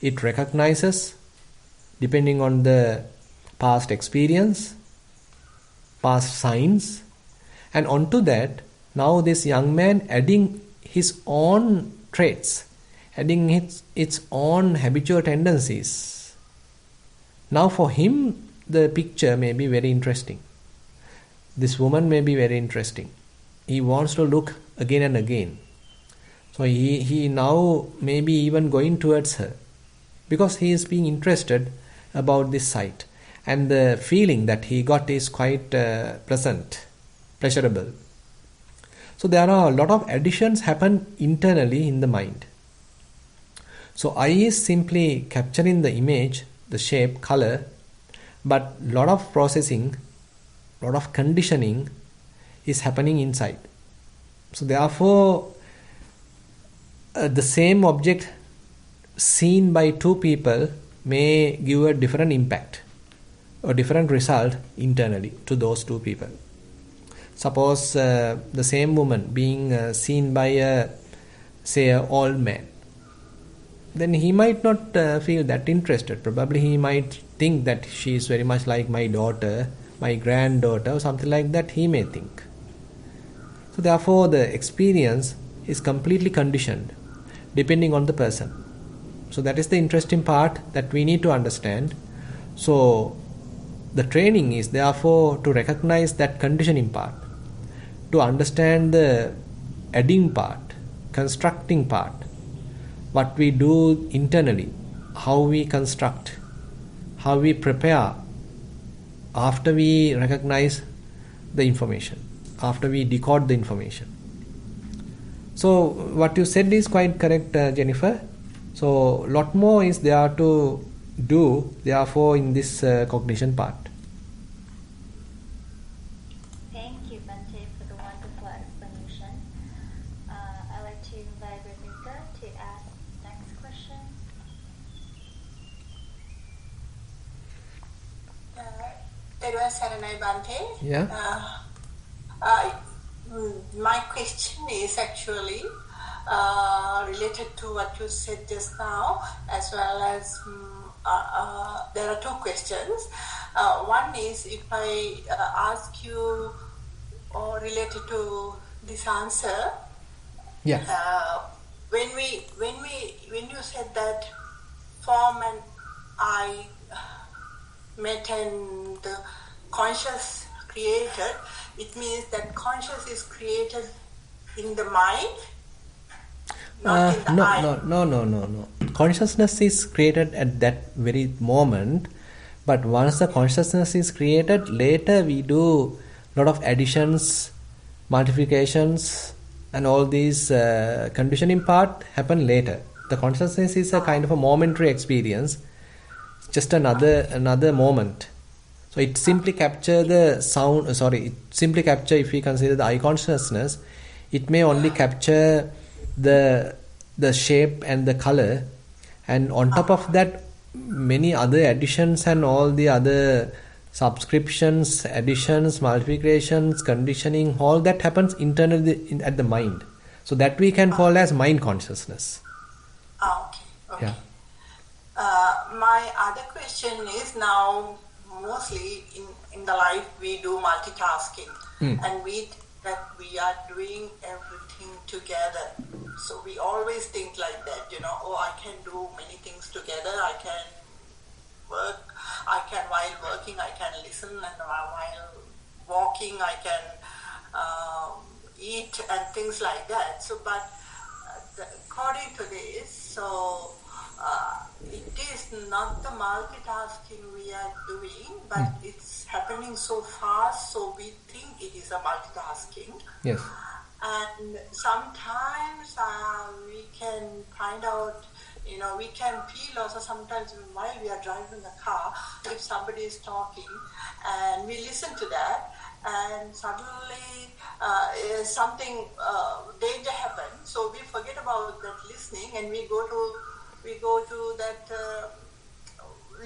it recognizes depending on the past experience, past signs, and onto that now this young man adding his own traits, adding its own habitual tendencies. Now for him the picture may be very interesting. This woman may be very interesting. He wants to look again and again. So he now may be even going towards her because he is being interested about this sight, and the feeling that he got is quite pleasant, pleasurable. So there are a lot of additions happen internally in the mind. So eye is simply capturing the image, the shape, color, but lot of processing, lot of conditioning is happening inside. So therefore the same object seen by two people may give a different impact or different result internally to those two people. Suppose the same woman being seen by an old man, then he might not feel that interested. Probably he might think that she is very much like my daughter, my granddaughter, or something like that he may think. So therefore the experience is completely conditioned depending on the person. So that is the interesting part that we need to understand. So the training is therefore to recognize that conditioning part, to understand the adding part, constructing part, what we do internally, how we construct, how we prepare after we recognize the information, after we decode the information. So what you said is quite correct, Jennifer. So lot more is there to do therefore in this cognition part. Thank you, Bhante, for the wonderful explanation. I'd like to invite Vibhanga to ask next question. Thero Saranai Bhante. Yeah. My question is actually related to what you said just now, as well as there are two questions. One is if I ask you related to this answer. Yeah. When you said that form and I met and the conscious created, it means that conscious is created in the mind, not in the eye. No. Consciousness is created at that very moment, but once the consciousness is created, later we do a lot of additions, multiplications, and all these conditioning part happen later. The consciousness is a kind of a momentary experience, just another moment. So it simply capture the sound, it simply capture, if we consider the eye consciousness, it may only capture the shape and the color, and on top of that many other additions and all the other subscriptions, additions, multiplications, conditioning, all that happens internally at the mind. So that we can call as mind consciousness. Okay. Yeah. my other question is now, mostly in the life we do multitasking, and we think that we are doing everything together. So we always think like that, oh, I can do many things together. I can work, while working, I can listen, and while walking, I can eat and things like that. So, but according to this, so it is not the multitasking we are doing, but it's happening so fast, so we think it is a multitasking. Yes. And sometimes we can find out, we can feel also sometimes while we are driving the car, if somebody is talking and we listen to that, and suddenly something danger happens, so we forget about that listening and we go to that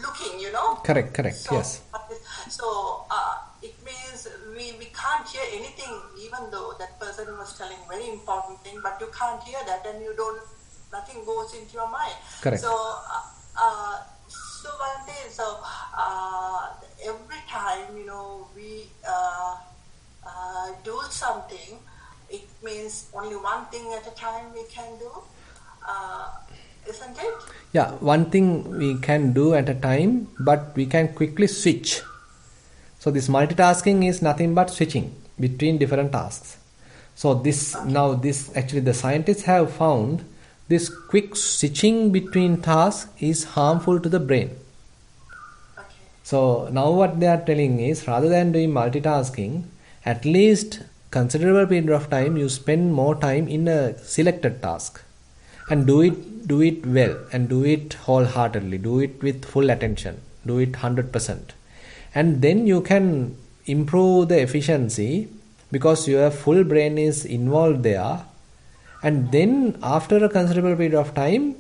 looking, Correct, so, yes. So it means we can't hear anything, even though that person was telling very important thing, but you can't hear that, and nothing goes into your mind. Correct. So so one day, so every time we do something, it means only one thing at a time we can do, isn't it? Yeah, one thing we can do at a time, but we can quickly switch. So this multitasking is nothing but switching between different tasks. So this actually the scientists have found this quick switching between tasks is harmful to the brain. Okay. So now what they are telling is, rather than doing multitasking, at least considerable period of time you spend more time in a selected task, and do it well, and do it wholeheartedly, do it with full attention, do it 100%, and then you can improve the efficiency because your full brain is involved there. And then after a considerable period of time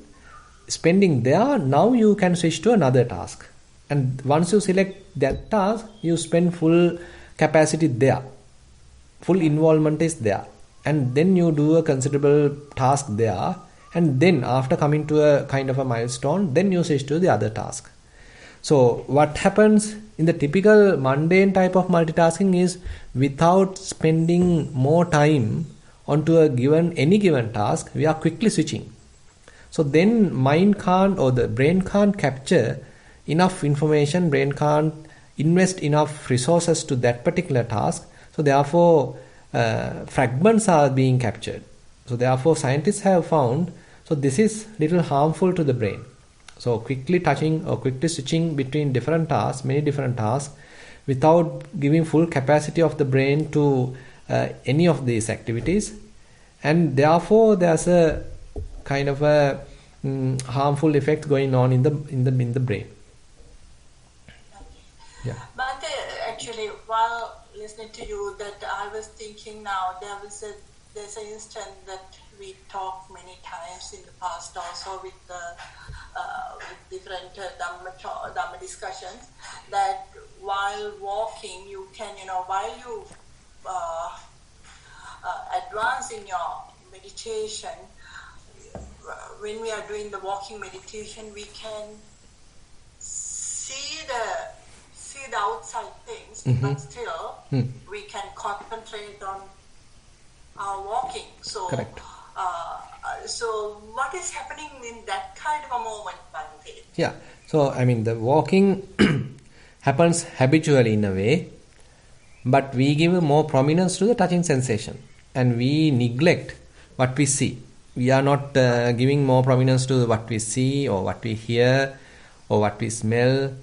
spending there, now you can switch to another task, and once you select that task, you spend full capacity there, full involvement is there, and then you do a considerable task there, and then after coming to a kind of a milestone, then you switch to the other task. So what happens in the typical mundane type of multitasking is, without spending more time onto any given task, we are quickly switching. So then the brain can't capture enough information, brain can't invest enough resources to that particular task. So therefore fragments are being captured. So therefore scientists have found, so this is little harmful to the brain. So quickly touching or quickly switching between different tasks, many different tasks, without giving full capacity of the brain to any of these activities, and therefore there's a kind of a harmful effect going on in the brain. Yeah. But actually, while listening to you, that I was thinking now, there's an instance that we talked many times in the past also with different Dhamma discussions, that while walking, you can, while you advance in your meditation, when we are doing the walking meditation, we can see the outside things, but still we can concentrate on our walking. So, correct. So what is happening in that kind of a moment, Bhante? Yeah. So I mean, the walking happens habitually in a way, but we give more prominence to the touching sensation, and we neglect what we see. We are not giving more prominence to what we see, or what we hear, or what we smell,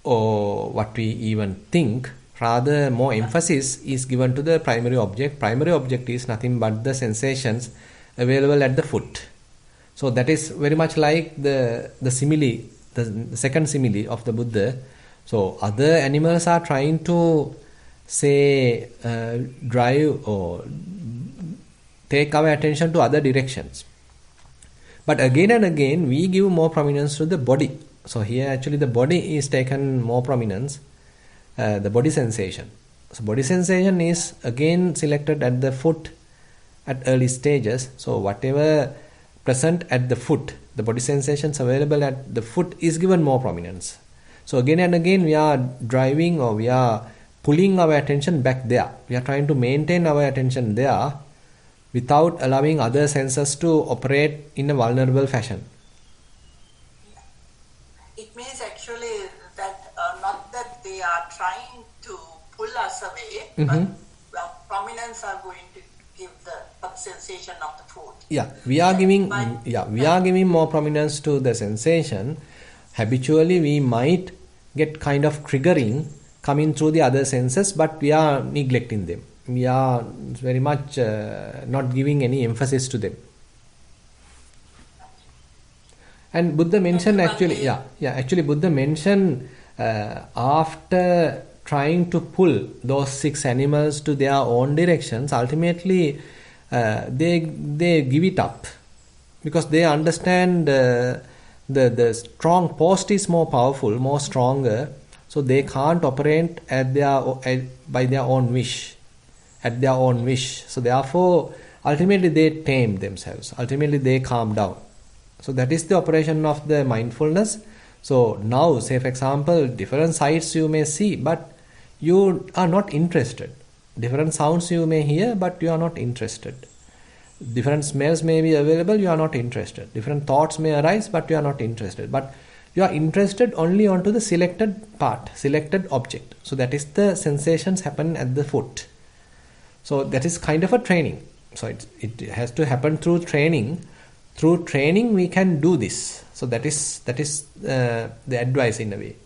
or what we even think. Rather, more emphasis is given to the primary object. Primary object is nothing but the sensations available at the foot. So that is very much like the simile, the second simile of the Buddha. So other animals are trying to say drive or take our attention to other directions. But again and again we give more prominence to the body. So here actually the body is taken more prominence, the body sensation. So body sensation is again selected at the foot at early stages. So whatever present at the foot, the body sensations available at the foot is given more prominence. So again and again we are driving, or we are pulling our attention back there. We are trying to maintain our attention there without allowing other senses to operate in a vulnerable fashion. It means actually that not that they are trying to pull us away, but prominence are going to give the sensation of the food. Yeah, we are giving more prominence to the sensation. Habitually, we might get kind of triggering coming through the other senses, but we are neglecting them. We are very much not giving any emphasis to them. And Buddha mentioned Buddha mentioned after trying to pull those 6 animals to their own directions, ultimately they give it up, because they understand the strong post is more powerful, more stronger, so they can't operate by their own wish, at their own wish. So therefore, ultimately they tame themselves. Ultimately they calm down. So that is the operation of the mindfulness. So now, say for example, different sights you may see, but you are not interested. Different sounds you may hear, but you are not interested. Different smells may be available, you are not interested. Different thoughts may arise, but you are not interested. But you are interested only onto the selected part, selected object. So that is the sensations happen at the foot. So that is kind of a training. So it has to happen through training. Through training we can do this. So that is the advice in a way.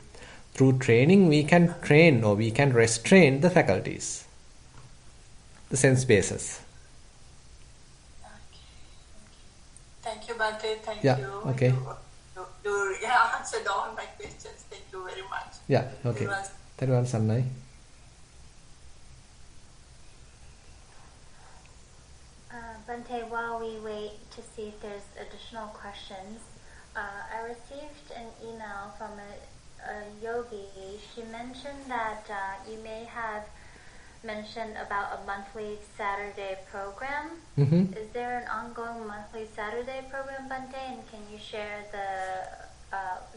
Through training we can train, or we can restrain the faculties, the sense bases. Thank you, Bhante. Thank Yeah, you. okay. You answered all my questions. Thank you very much. Yeah, okay. Thero Sannai. Bhante, while we wait to see if there's additional questions, I received an email from a yogi. She mentioned that you may have mentioned about a monthly Saturday program. Is there an ongoing monthly Saturday program, Bhante? And can you share the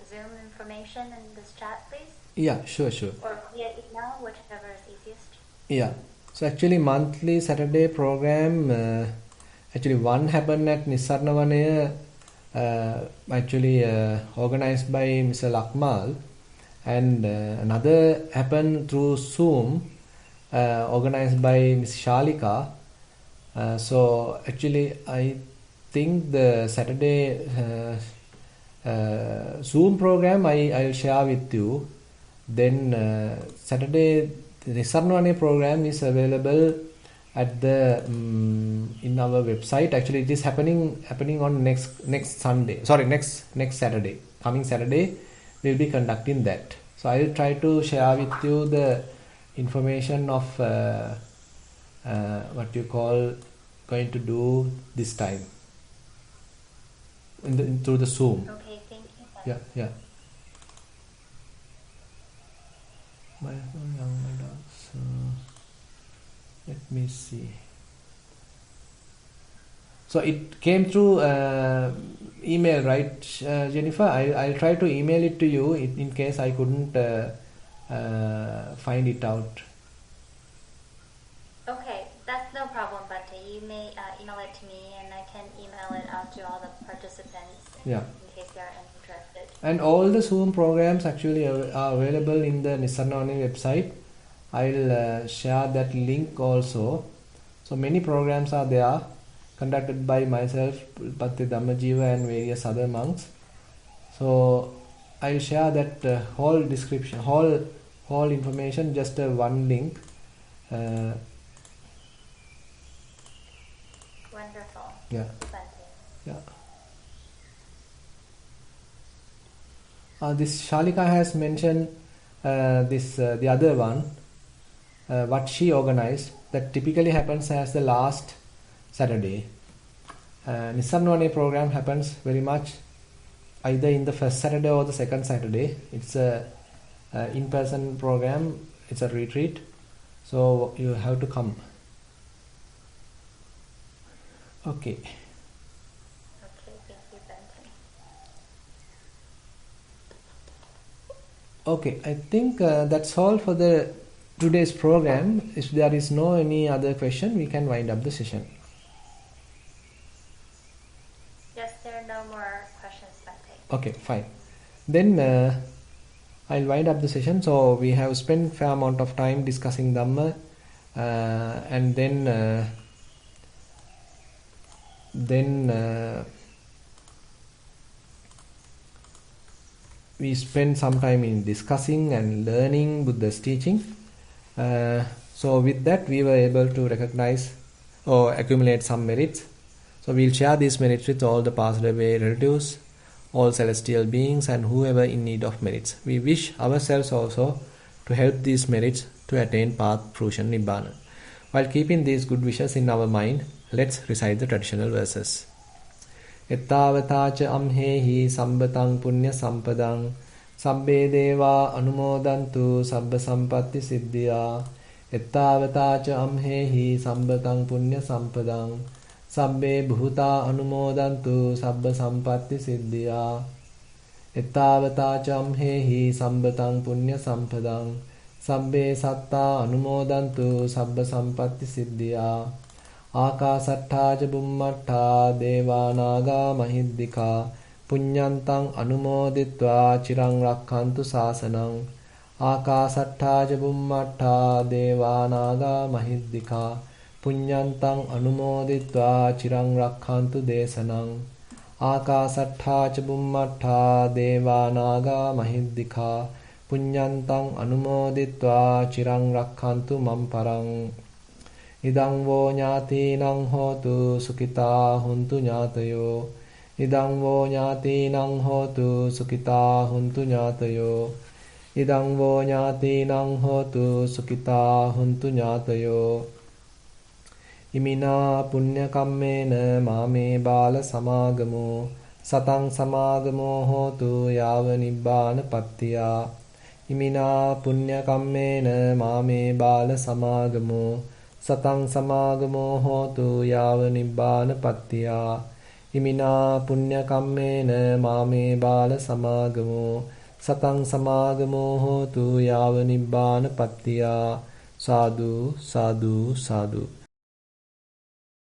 Zoom information in this chat, please? Yeah, sure. Or via email, whichever is easiest. Yeah. So actually monthly Saturday program, actually one happened at Nissarana, actually organized by Mr. Lakmal, and another happened through Zoom, organized by Ms. Shalika. So actually I think the Saturday Zoom program I'll share with you. Then Saturday Nissarana program is available at the in our website. Actually it is happening on next Sunday. Sorry, next Saturday. Coming Saturday we'll be conducting that. So I will try to share with you the information of what you call going to do this time through the Zoom. Okay, thank you. Yeah. Let me see. So it came through email, right, Jennifer? I'll try to email it to you in case I couldn't find it out. Okay, that's no problem, Bhante. You may email it to me, and I can email it out to all the participants in case they are interested. And all the Zoom programs actually are available in the Nissarana website. I'll share that link also. So many programs are there, conducted by myself, Bhante Dhammajiva, and various other monks. So I'll share that whole description, whole information, just one link. Wonderful. Yeah. Bhante. Yeah. This Shalika has mentioned the other one, what she organized, that typically happens as the last Saturday. Nissarana program happens very much either in the first Saturday or the second Saturday. It's a in-person program. It's a retreat, so you have to come. Okay, Okay, I think that's all for the today's program. If there is no any other question, we can wind up the session. Yes, there are no more questions, Bhante. Okay, fine. Then I'll wind up the session. So we have spent fair amount of time discussing Dhamma, and then we spend some time in discussing and learning Buddha's teaching. So with that, we were able to recognize or accumulate some merits. So we'll share these merits with all the passed away relatives, all celestial beings, and whoever in need of merits. We wish ourselves also to help these merits to attain path, fruition, nibbana. While keeping these good wishes in our mind, let's recite the traditional verses. Ettavatacha amhehi sambatang punya sampadang sabbe deva anumodantu sabba sampatti siddhya. Ettavatacha amhehi sambatang punya sampadang sabbe bhuta anumodantu sabba sampatti siddhya. Ettavatacha amhehi sambatang punya sampadang sabbe satta anumodantu sabba sampatti siddhya. Akasattha bummata devanaga mahiddika punyantang anumoditva chirang rakkantu sasanang. Akasattha bummata devanaga mahiddika punyantang anumoditva chirang rakkantu desanang. Akasattha bummata devanaga mahiddika punyantang anumoditva chirang rakkantu mamparang. Idang vo ñātīnaṁ hotu sukitā huntu ñātayo. Idang vo ñātīnaṁ hotu sukitā huntu ñātayo. Idang vo ñātīnaṁ hotu sukitā huntu ñātayo. Imina punya kammena māme bāla samāgamo satang samāgamo hotu yāva nibbāna pattiyā. Imina punya kammena māme bāla samāgamo satang samāgamo hotu yāva nibbāna pattiyā. Imina punya kammena māme bāla samāgamo satang samāgamo hotu yāva nibbāna pattiyā. Sadhu, sadhu, sadhu.